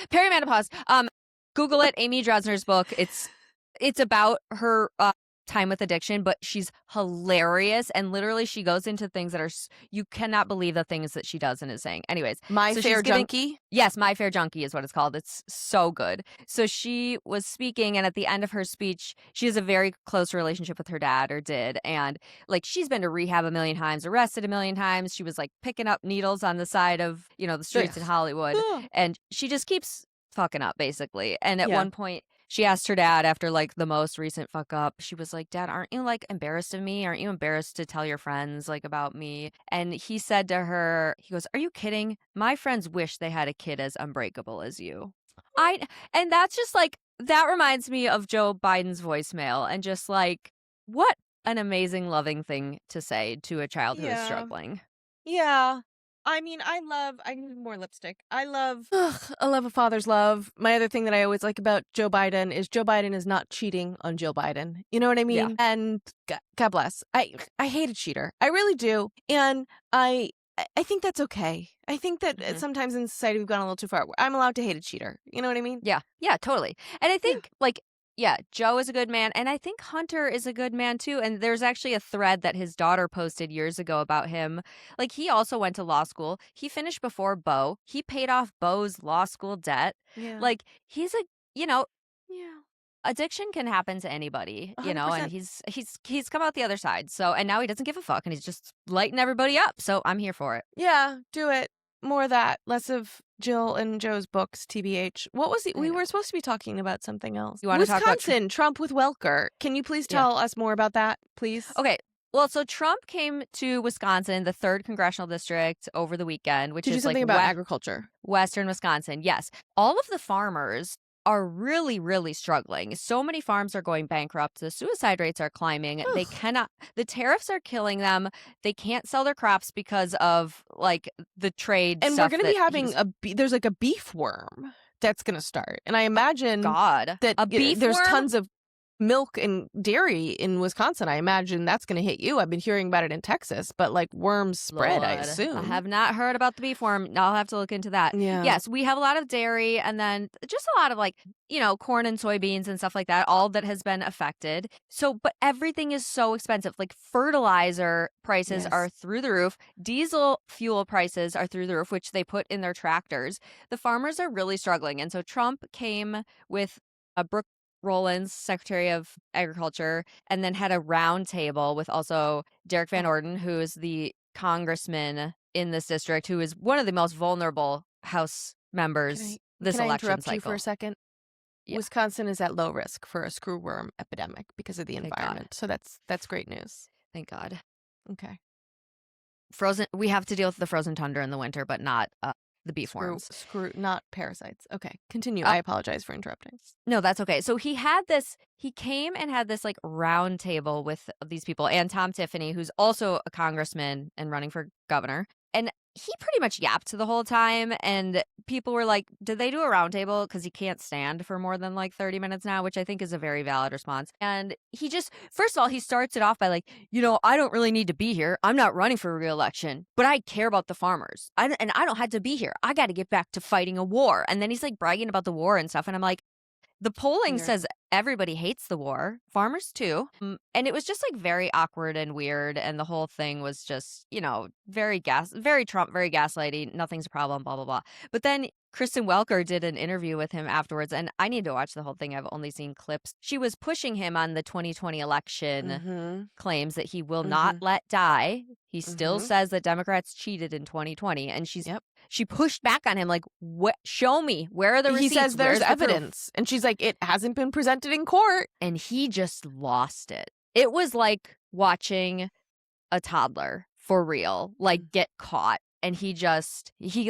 Perimenopause. Google it. Amy Dresner's book. It's about her time with addiction, but she's hilarious, and literally she goes into things that are you cannot believe the things that she does and is saying. Anyways, My Fair Junkie. Yes, My Fair Junkie is what it's called. It's so good. So she was speaking, and at the end of her speech, she has a very close relationship with her dad, or did, and like she's been to rehab a million times, arrested a million times. She was like picking up needles on the side of the streets in Hollywood, and she just keeps fucking up basically. And at one point, she asked her dad after like the most recent fuck up, she was like, Dad, aren't you like embarrassed of me? Aren't you embarrassed to tell your friends like about me? And he said to her, he goes, are you kidding? My friends wish they had a kid as unbreakable as you. And that's just like, that reminds me of Joe Biden's voicemail, and just like, what an amazing, loving thing to say to a child who is struggling. Yeah. I mean, I need more lipstick. I love a father's love. My other thing that I always like about Joe Biden is not cheating on Jill Biden. You know what I mean? Yeah. And God bless. I hate a cheater. I really do. And I think that's okay. I think that sometimes in society we've gone a little too far. I'm allowed to hate a cheater. You know what I mean? Yeah. Yeah, totally. And I think Joe is a good man, and I think Hunter is a good man too. And there's actually a thread that his daughter posted years ago about him. Like, he also went to law school. He finished before Beau. He paid off Beau's law school debt. Yeah. Like, he's addiction can happen to anybody, 100%. and he's come out the other side. So, and now he doesn't give a fuck, and he's just lighting everybody up. So I'm here for it. Yeah, do it. More of that. Less of Jill and Joe's books, TBH. What was we were supposed to be talking about something else. You want to talk about Trump with Welker. Can you please tell us more about that, please? Okay. Well, so Trump came to Wisconsin, the 3rd congressional district, over the weekend, which Did is you something like about agriculture? Western Wisconsin. Yes. All of the farmers are really, really struggling. So many farms are going bankrupt. The suicide rates are climbing. Ugh. They cannot, the tariffs are killing them. They can't sell their crops because of like the trade And stuff. we're going to be having there's like a beef worm that's going to start. And I imagine that there's worm? tons of milk and dairy in Wisconsin. I imagine that's going to hit you. I've been hearing about it in Texas, but like worms spread, I assume. I have not heard about the beef worm. I'll have to look into that. Yeah. Yes, we have a lot of dairy, and then just a lot of like, corn and soybeans and stuff like that, all that has been affected. So, but everything is so expensive. Like fertilizer prices are through the roof. Diesel fuel prices are through the roof, which they put in their tractors. The farmers are really struggling. And so Trump came with Brooke Rollins, Secretary of Agriculture, and then had a round table with also Derek Van Orden, who is the congressman in this district, who is one of the most vulnerable House members this Can I election interrupt cycle. you for a second? Yeah. Wisconsin is at low risk for a screwworm epidemic because of the Thank environment. So that's great news. Thank God. Okay. We have to deal with the frozen tundra in the winter, but not the beef worms. Not parasites. Okay, continue. I apologize for interrupting. No, that's okay. So he came and had this like round table with these people and Tom Tiffany, who's also a congressman and running for governor. And he pretty much yapped the whole time. And people were like, did they do a round table? Because he can't stand for more than like 30 minutes now, which I think is a very valid response. And he just, first of all, he starts it off by like, I don't really need to be here. I'm not running for re-election, but I care about the farmers. And I don't have to be here. I got to get back to fighting a war. And then he's like bragging about the war and stuff. And I'm like, the polling says everybody hates the war, farmers too. And it was just like very awkward and weird. And the whole thing was just, very Trump, very gaslighty. Nothing's a problem, blah, blah, blah. But then Kristen Welker did an interview with him afterwards. And I need to watch the whole thing. I've only seen clips. She was pushing him on the 2020 election claims that he will not let die. He still says that Democrats cheated in 2020. And she pushed back on him like, "What? Show me. Where are the receipts?" He says there's Where's evidence. And she's like, it hasn't been presented in court. And he just lost it. It was like watching a toddler for real, like get caught. And he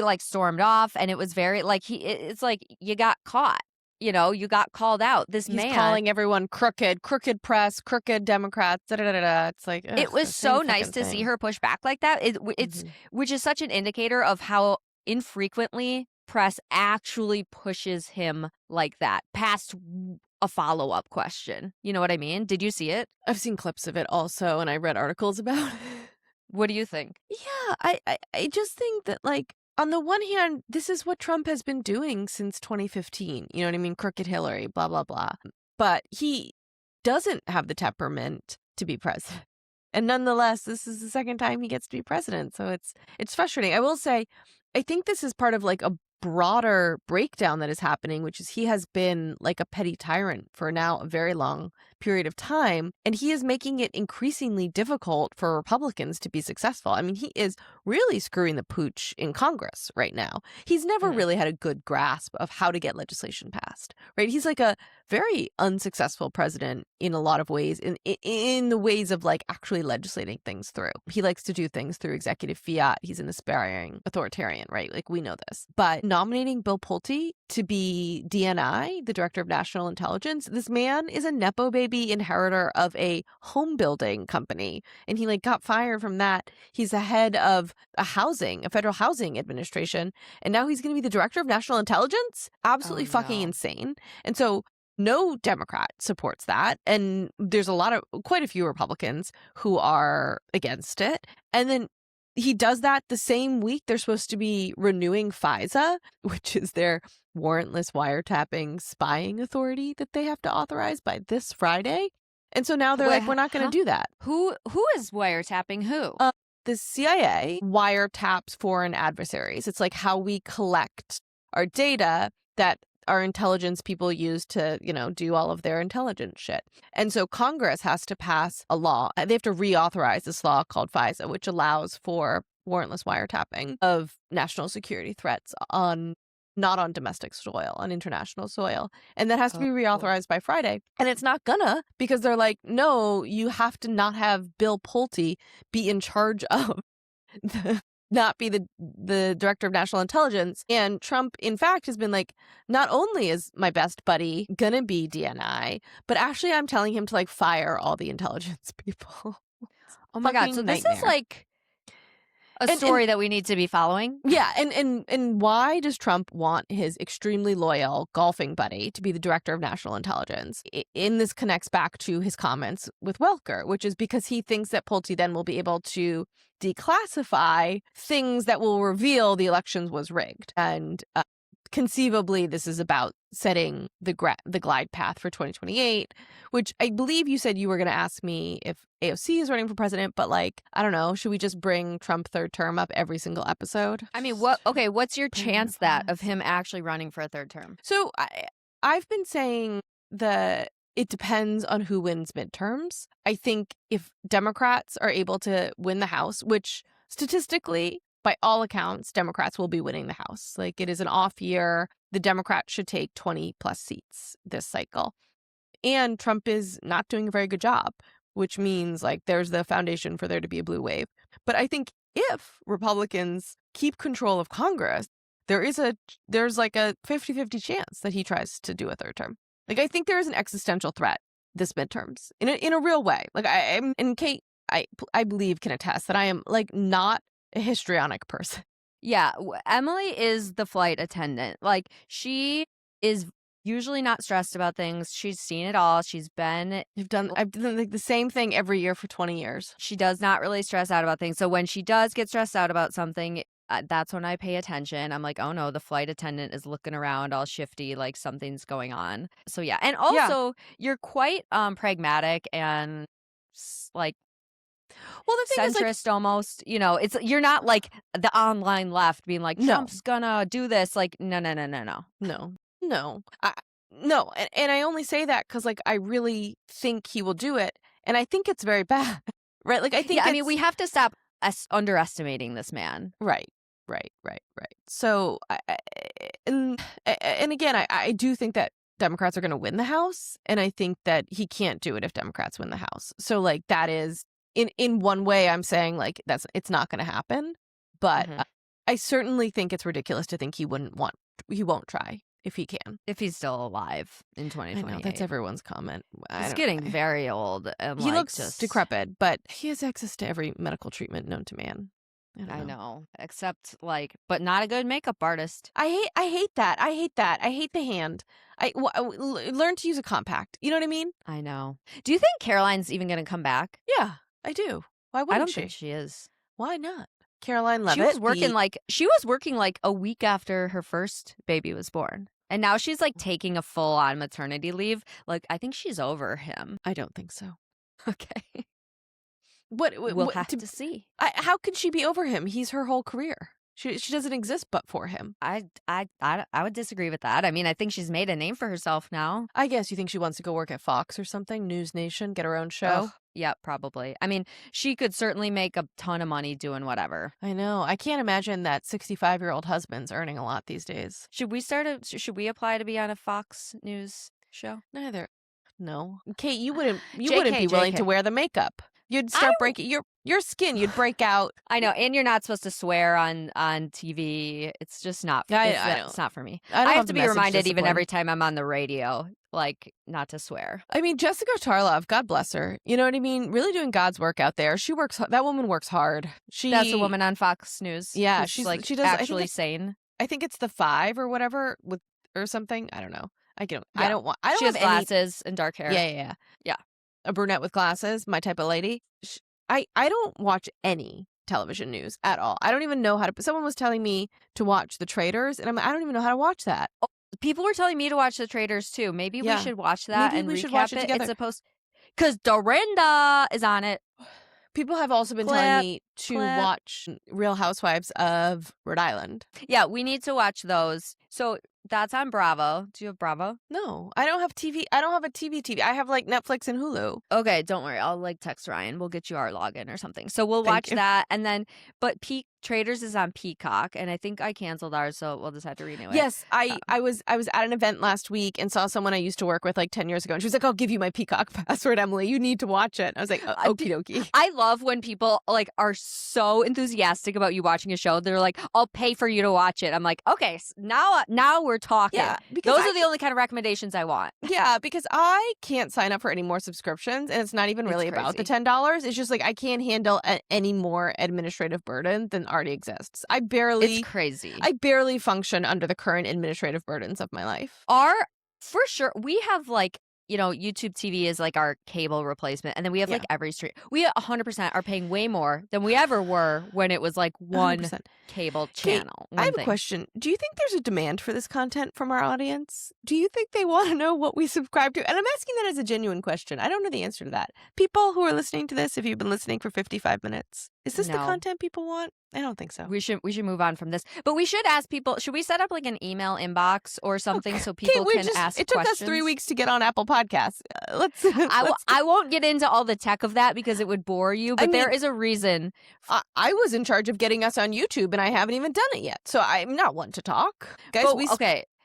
like stormed off. And it was very like it's like you got caught. You got called out. He's calling everyone crooked press, crooked Democrats, It's like, it was so nice to see her push back like that. Which is such an indicator of how infrequently press actually pushes him like that past a follow-up question. You know what I mean? Did you see it? I've seen clips of it also, and I read articles about it. What do you think? Yeah, I just think that, like, on the one hand, this is what Trump has been doing since 2015. You know what I mean? Crooked Hillary, blah, blah, blah. But he doesn't have the temperament to be president. And nonetheless, this is the second time he gets to be president. So it's frustrating. I will say, I think this is part of like a broader breakdown that is happening, which is he has been like a petty tyrant for now a very long period of time. And he is making it increasingly difficult for Republicans to be successful. I mean, he is really screwing the pooch in Congress right now. He's never really had a good grasp of how to get legislation passed, right? He's like a very unsuccessful president in a lot of ways, in the ways of like actually legislating things through. He likes to do things through executive fiat. He's an aspiring authoritarian, right? Like, we know this. But nominating Bill Pulte to be DNI, the Director of National Intelligence, this man is a Nepo baby inheritor of a home building company. And he like got fired from that. He's the head of a federal housing administration. And now he's going to be the Director of National Intelligence? Absolutely fucking insane. And so no Democrat supports that. And there's quite a few Republicans who are against it. And then he does that the same week they're supposed to be renewing FISA, which is their warrantless wiretapping spying authority that they have to authorize by this Friday. And so now they're like, we're not going to do that. Who is wiretapping who? The CIA wiretaps foreign adversaries. It's like how we collect our data that our intelligence people use to, do all of their intelligence shit. And so Congress has to pass a law. They have to reauthorize this law called FISA, which allows for warrantless wiretapping of national security threats not on domestic soil, on international soil. And that has to be reauthorized by Friday. And it's not gonna, because they're like, no, you have to not have Bill Pulte be in charge of not be the Director of National Intelligence. And Trump, in fact, has been like, not only is my best buddy gonna be DNI, but actually I'm telling him to like fire all the intelligence people. Oh my God. So this is like a story that we need to be following. Yeah. And why does Trump want his extremely loyal golfing buddy to be the Director of National Intelligence? And this connects back to his comments with Welker, which is because he thinks that Pulte then will be able to declassify things that will reveal the elections was rigged. And conceivably, this is about setting the glide path for 2028, which I believe you said you were going to ask me if AOC is running for president, but like, I don't know, should we just bring Trump third term up every single episode? I mean, what's your chance of him actually running for a third term? So I've been saying that it depends on who wins midterms. I think if Democrats are able to win the House, which statistically by all accounts, Democrats will be winning the House. Like, it is an off year. The Democrats should take 20 plus seats this cycle. And Trump is not doing a very good job, which means like there's the foundation for there to be a blue wave. But I think if Republicans keep control of Congress, there's like a 50-50 chance that he tries to do a third term. Like, I think there is an existential threat this midterms in a real way. Like, I'm, and Kate, I believe, can attest that I am like not a histrionic person. Yeah, Emily is the flight attendant. Like, she is usually not stressed about things. She's seen it all. I've done like the same thing every year for 20 years. She does not really stress out about things. So when she does get stressed out about something, that's when I pay attention. I'm like, oh no, the flight attendant is looking around all shifty, like something's going on. So yeah. And also, you're quite pragmatic and like, well, the thing centrist is, like, almost, you know, you're not like the online left being like, Trump's gonna do this. Like, no. No. And I only say that because, like, I really think he will do it. And I think it's very bad. Right? Like, I think I mean, we have to stop underestimating this man. Right. So, and again, I do think that Democrats are going to win the House. And I think that he can't do it if Democrats win the House. So, like, that is, in one way, I'm saying, like, it's not going to happen. But I certainly think it's ridiculous to think he won't try. If he can. If he's still alive in 2028. I know, that's everyone's comment. He's getting very old. And he looks decrepit, but he has access to every medical treatment known to man. I know. Except, like, but not a good makeup artist. I hate that. I hate the hand. Learn to use a compact. You know what I mean? I know. Do you think Caroline's even going to come back? Yeah, I do. Why wouldn't she? I don't think she is. Why not? Caroline Levitt. She was working like a week after her first baby was born. And now she's like taking a full on maternity leave. Like, I think she's over him. I don't think so. Okay. We'll have to see. How could she be over him? He's her whole career. She doesn't exist but for him. I would disagree with that. I mean, I think she's made a name for herself now. I guess you think she wants to go work at Fox or something, News Nation, get her own show? Yeah, probably. I mean, she could certainly make a ton of money doing whatever. I know. I can't imagine that 65-year-old husband's earning a lot these days. Should we apply to be on a Fox News show? Neither. No. Kate, you wouldn't be willing to wear the makeup. You'd start breaking your skin. You'd break out. I know, and you're not supposed to swear on TV. It's just not. It's not for me. I have to be reminded even every time I'm on the radio, like, not to swear. I mean, Jessica Tarlov, God bless her. You know what I mean? Really doing God's work out there. That woman works hard. That's a woman on Fox News. Yeah, she does actually sane. I think it's the 5 or whatever or something. I don't know. She has glasses and dark hair. Yeah. A brunette with glasses, my type of lady. I don't watch any television news at all. I don't even know how to. Someone was telling me to watch The Traitors, and I don't even know how to watch that. Oh, people were telling me to watch The Traitors too. Maybe we should watch that. Maybe we should watch it together. It's supposed because Dorinda is on it. People have also been telling me to watch Real Housewives of Rhode Island. Yeah, we need to watch those. So that's on Bravo. Do you have Bravo? No, I don't have TV. I don't have a TV. I have like Netflix and Hulu. Okay, don't worry. I'll like text Ryan. We'll get you our login or something. So we'll watch that. And then, but Traders is on Peacock, and I think I canceled ours, so we'll just have to renew it. Yes, I was at an event last week and saw someone I used to work with like 10 years ago, and she was like, "I'll give you my Peacock password, Emily. You need to watch it." I was like, "Okie dokie." I love when people like are so enthusiastic about you watching a show. They're like, "I'll pay for you to watch it." I'm like, "Okay, now we're talking." Yeah, because those are the only kind of recommendations I want. Yeah, because I can't sign up for any more subscriptions, and it's not even really about the $10. It's just like I can't handle any more administrative burden than already exists. It's crazy. I barely function under the current administrative burdens of my life. For sure, we have like, you know, YouTube TV is like our cable replacement, and then we have like every stream. We 100% are paying way more than we ever were when it was like one 100%. Cable channel. Kate, I have a question. Do you think there's a demand for this content from our audience? Do you think they want to know what we subscribe to? And I'm asking that as a genuine question. I don't know the answer to that. People who are listening to this, if you've been listening for 55 minutes, Is this the No. content people want? I don't think so. We should move on from this. But we should ask people, should we set up like an email inbox or something so people can ask It took questions? us 3 weeks to get on Apple Podcasts. I won't get into all the tech of that because it would bore you, but there is a reason. I was in charge of getting us on YouTube and I haven't even done it yet. So I'm not one to talk. Guys,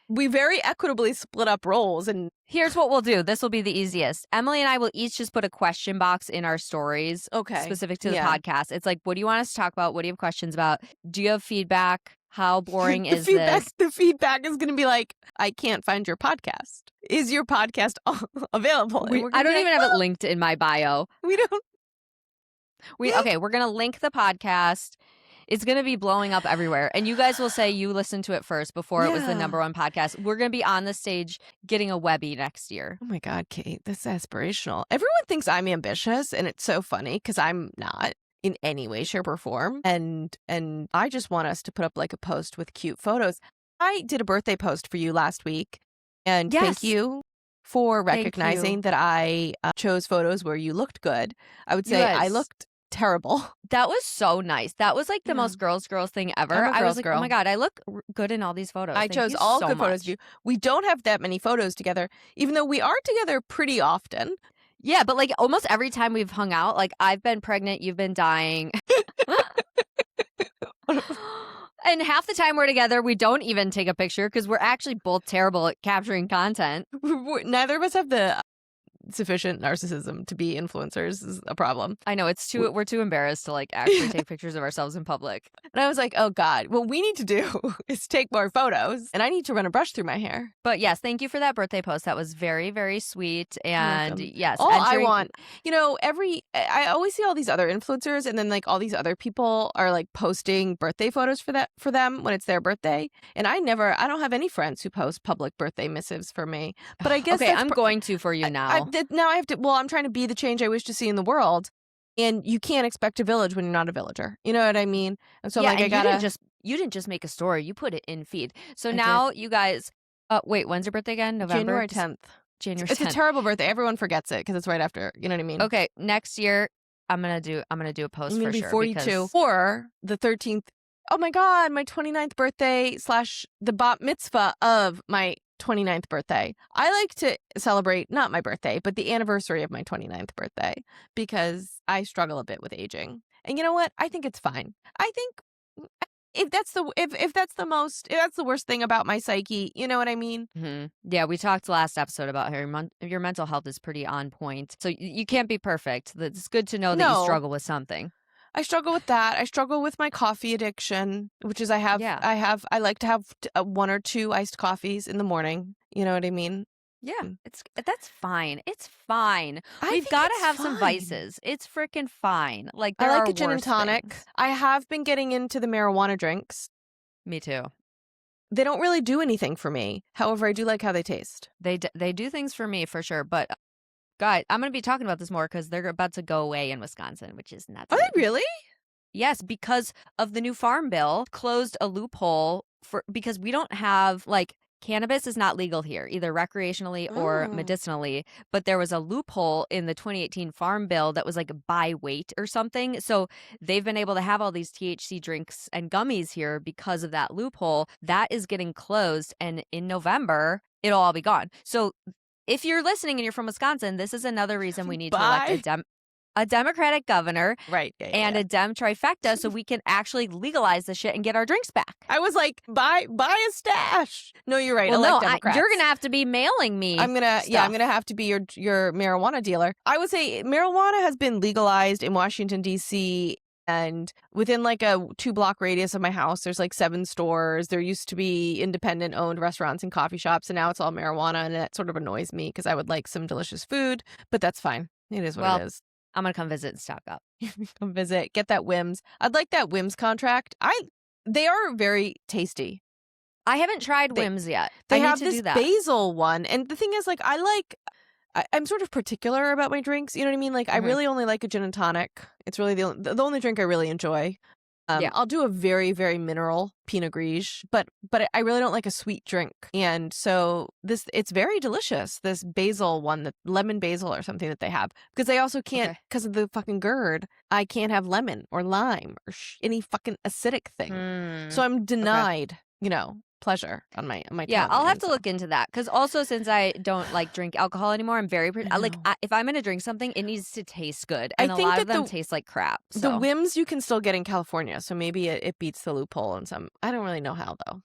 we very equitably split up roles, and here's what we'll do. This will be the easiest. Emily and I will each just put a question box in our stories specific to the podcast. It's like, what do you want us to talk about? What do you have questions about? Do you have feedback? How boring is this? The feedback is going to be like, I can't find your podcast. Is your podcast available? I don't even have it linked in my bio. We don't. Okay, we're going to link the podcast. It's going to be blowing up everywhere. And you guys will say you listened to it first before it was the #1 podcast. We're going to be on the stage getting a Webby next year. Oh my God, Kate, this is aspirational. Everyone thinks I'm ambitious, and it's so funny because I'm not in any way, shape, or form. And I just want us to put up like a post with cute photos. I did a birthday post for you last week, and thank you for recognizing that I chose photos where you looked good. I would say I looked terrible. That was so nice. That was like the most girls thing ever. I was like, oh my God, I look good in all these photos. I chose all good photos of you. We don't have that many photos together, even though we are together pretty often. Yeah, but like almost every time we've hung out, like I've been pregnant, you've been dying. And half the time we're together, we don't even take a picture because we're actually both terrible at capturing content. Neither of us have the sufficient narcissism to be influencers is a problem. I know we're too embarrassed to like actually take pictures of ourselves in public. And I was like, oh God, what we need to do is take more photos, and I need to run a brush through my hair. But yes, thank you for that birthday post. That was very, very sweet. And yes, I want, I always see all these other influencers, and then like all these other people are like posting birthday photos for them when it's their birthday. And I don't have any friends who post public birthday missives for me. But I guess I'm going to for you now. Now I have to. Well, I'm trying to be the change I wish to see in the world, and you can't expect a village when you're not a villager. You know what I mean? And so I gotta. You didn't just make a story; you put it in feed. So now you guys. Wait, when's your birthday again? November, January 10th. January 10th. It's a terrible birthday. Everyone forgets it because it's right after. You know what I mean? Okay, next year I'm gonna do a post for sure. 42 for the 13th. Oh my God, my 29th birthday / the bat mitzvah of my 29th birthday. I like to celebrate not my birthday, but the anniversary of my 29th birthday because I struggle a bit with aging. And you know what? I think it's fine. I think if that's the worst thing about my psyche, you know what I mean? Mm-hmm. Yeah, we talked last episode about how your mental health is pretty on point. So you can't be perfect. It's good to know that you struggle with something. I struggle with that. I struggle with my coffee addiction, which is I like to have 1 or 2 iced coffees in the morning. You know what I mean? Yeah, that's fine. It's fine. We've got to have some vices. It's freaking fine. Like I like a gin and tonic. Things. I have been getting into the marijuana drinks. Me too. They don't really do anything for me. However, I do like how they taste. They do things for me for sure, but God, I'm going to be talking about this more because they're about to go away in Wisconsin, which is nuts. Are they really? Yes, because of the new farm bill closed a loophole because we don't have cannabis is not legal here, either recreationally or medicinally. But there was a loophole in the 2018 farm bill that was like by weight or something. So they've been able to have all these THC drinks and gummies here because of that loophole. That is getting closed. And in November, it'll all be gone. So if you're listening and you're from Wisconsin, this is another reason we need to elect a Democratic governor and a Dem trifecta so we can actually legalize the shit and get our drinks back. I was like, buy a stash. No, you're right. Well, you're going to have to be mailing me I'm going to have to be your marijuana dealer. I would say marijuana has been legalized in Washington, D.C., and within like a 2-block radius of my house, there's like 7 stores. There used to be independent owned restaurants and coffee shops, and now it's all marijuana. And that sort of annoys me because I would like some delicious food, but that's fine. It is what it is. I'm going to come visit and stock up. Come visit. Get that Wims. I'd like that Wims contract. They are very tasty. I haven't tried Wims yet. They have this basil one. And the thing is, like, I'm sort of particular about my drinks. You know what I mean? Like, I really only like a gin and tonic. It's really the only drink I really enjoy. Yeah. I'll do a very, very mineral Pinot Gris, but I really don't like a sweet drink. And so it's very delicious, this basil one, the lemon basil or something that they have. Because I also can't, because of the fucking GERD, I can't have lemon or lime or any fucking acidic thing. So I'm denied, pleasure on my Yeah, tongue. I'll have to look into that, because also since I don't like drink alcohol anymore, I'm very if I'm gonna drink something, it needs to taste good, and I a think lot that of them taste like crap. So. The whims you can still get in California, so maybe it beats the loophole in some. I don't really know how though.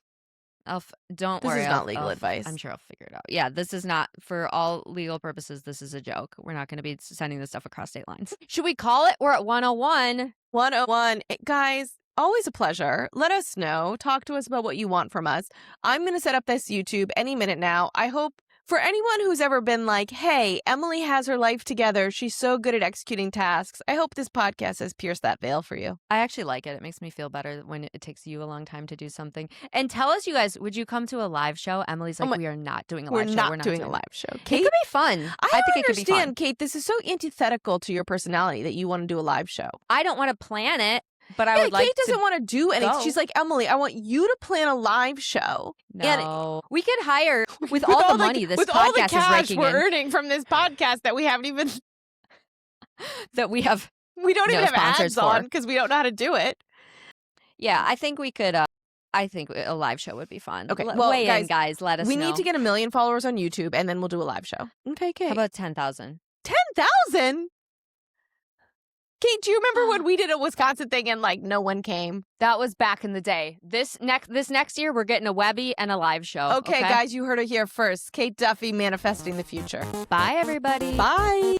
Don't This worry. is not legal advice. I'm sure I'll figure it out. Yeah, this is not, for all legal purposes, this is a joke. We're not going to be sending this stuff across state lines. Should we call it? We're at 101. 101. Guys, always a pleasure. Let us know. Talk to us about what you want from us. I'm going to set up this YouTube any minute now. I hope for anyone who's ever been like, hey, Emily has her life together. She's so good at executing tasks. I hope this podcast has pierced that veil for you. I actually like it. It makes me feel better when it takes you a long time to do something. And tell us, you guys, would you come to a live show? Emily's like, we are not doing a live show. We're not doing a live show. Kate, it could be fun. I think it could be fun. Kate, this is so antithetical to your personality that you want to do a live show. I don't want to plan it. But I would like Kate doesn't want to do anything. Go. She's like, Emily, I want you to plan a live show. No, and we could hire with all the money this podcast all the cash is raking we're in. earning from this podcast that we haven't even we don't even have ads on because we don't know how to do it. Yeah, I think we could. I think a live show would be fun. Okay, well, weigh in, guys. Let us know. We need to get 1 million followers on YouTube, and then we'll do a live show. Okay, Kate. How about 10,000? 10,000? Kate, do you remember when we did a Wisconsin thing and no one came? That was back in the day. This next year, we're getting a Webby and a live show. Okay, guys, you heard it here first. Kate Duffy manifesting the future. Bye, everybody. Bye.